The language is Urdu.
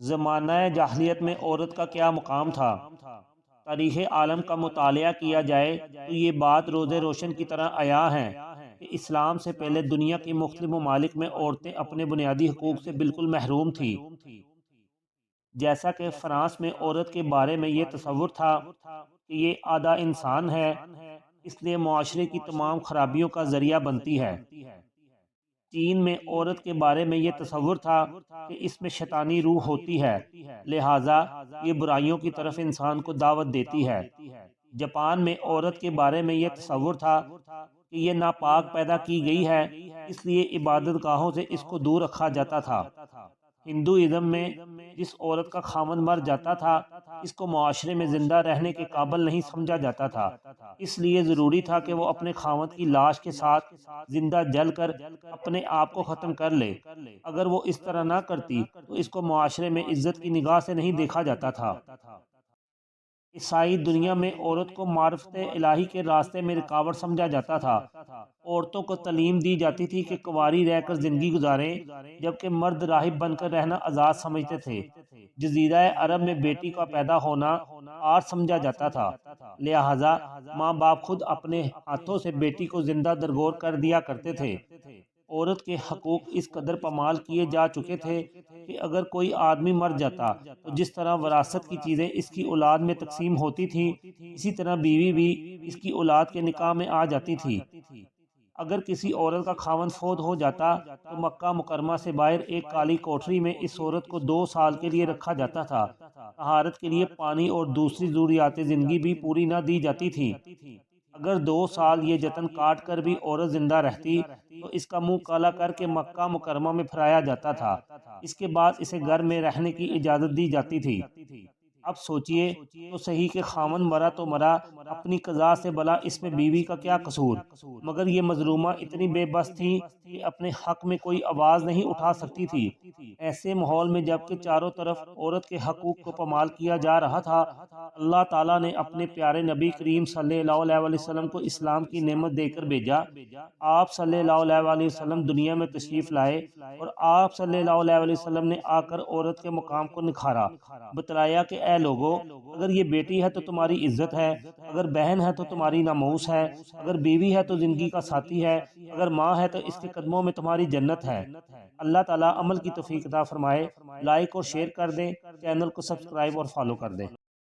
زمانہ جاہلیت میں عورت کا کیا مقام تھا؟ تاریخ عالم کا مطالعہ کیا جائے تو یہ بات روز روشن کی طرح عیاں ہے کہ اسلام سے پہلے دنیا کی مختلف ممالک میں عورتیں اپنے بنیادی حقوق سے بالکل محروم تھی۔ جیسا کہ فرانس میں عورت کے بارے میں یہ تصور تھا کہ یہ آدھا انسان ہے، اس لیے معاشرے کی تمام خرابیوں کا ذریعہ بنتی ہے۔ چین میں عورت کے بارے میں یہ تصور تھا کہ اس میں شیطانی روح ہوتی ہے، لہٰذا یہ برائیوں کی طرف انسان کو دعوت دیتی ہے۔ جاپان میں عورت کے بارے میں یہ تصور تھا کہ یہ ناپاک پیدا کی گئی ہے، اس لیے عبادت گاہوں سے اس کو دور رکھا جاتا تھا۔ ہندوازم میں جس عورت کا خاوند مر جاتا تھا اس کو معاشرے میں زندہ رہنے کے قابل نہیں سمجھا جاتا تھا، اس لیے ضروری تھا کہ وہ اپنے خاوند کی لاش کے ساتھ زندہ جل کر اپنے آپ کو ختم کر لے۔ اگر وہ اس طرح نہ کرتی تو اس کو معاشرے میں عزت کی نگاہ سے نہیں دیکھا جاتا تھا۔ عیسائی دنیا میں عورت کو معرفت الہی کے راستے میں رکاوٹ سمجھا جاتا تھا۔ عورتوں کو تعلیم دی جاتی تھی کہ کنواری رہ کر زندگی گزاریں، جبکہ مرد راہب بن کر رہنا آزاد سمجھتے تھے۔ جزیرہ عرب میں بیٹی کا پیدا ہونا عار سمجھا جاتا تھا، لہٰذا ماں باپ خود اپنے ہاتھوں سے بیٹی کو زندہ درگور کر دیا کرتے تھے۔ عورت کے حقوق اس قدر پامال کیے جا چکے تھے کہ اگر کوئی آدمی مر جاتا تو جس طرح وراثت کی چیزیں اس کی اولاد میں تقسیم ہوتی تھیں، اسی طرح بیوی بھی اس کی اولاد کے نکاح میں آ جاتی تھی۔ اگر کسی عورت کا خاوند فوت ہو جاتا تو مکہ مکرمہ سے باہر ایک کالی کوٹری میں اس عورت کو 2 سال کے لیے رکھا جاتا تھا۔ طہارت کے لیے پانی اور دوسری ضروریات زندگی بھی پوری نہ دی جاتی تھی۔ اگر 2 سال یہ جتن کاٹ کر بھی عورت زندہ رہتی تو اس کا منہ کالا کر کے مکہ مکرمہ میں پھرایا جاتا تھا، اس کے بعد اسے گھر میں رہنے کی اجازت دی جاتی تھی۔ اب سوچئے تو صحیح کہ خاوند مرا تو مرا، اپنی قضا سے بھلا اس میں بیوی کا کیا قصور؟ مگر یہ مظلومہ اتنی بے بس تھی کہ اپنے حق میں کوئی آواز نہیں اٹھا سکتی تھی۔ ایسے ماحول میں جب کہ چاروں طرف عورت کے حقوق کو پامال کیا جا رہا تھا، اللہ تعالیٰ نے اپنے پیارے نبی کریم صلی اللہ علیہ وسلم کو اسلام کی نعمت دے کر بھیجا۔ آپ صلی اللہ علیہ وسلم دنیا میں تشریف لائے اور آپ صلی اللہ علیہ وسلم نے آ کر عورت کے مقام کو نکھارا، بتلایا کہ اے لوگو، اگر یہ بیٹی ہے تو تمہاری عزت ہے، اگر بہن ہے تو تمہاری ناموس ہے، اگر بیوی ہے تو زندگی کا ساتھی ہے، اگر ماں ہے تو اس کے قدموں میں تمہاری جنت ہے۔ اللہ تعالیٰ عمل کی توفیق عطا فرمائے۔ لائک اور شیئر کر دیں، چینل کو سبسکرائب اور فالو کر دیں۔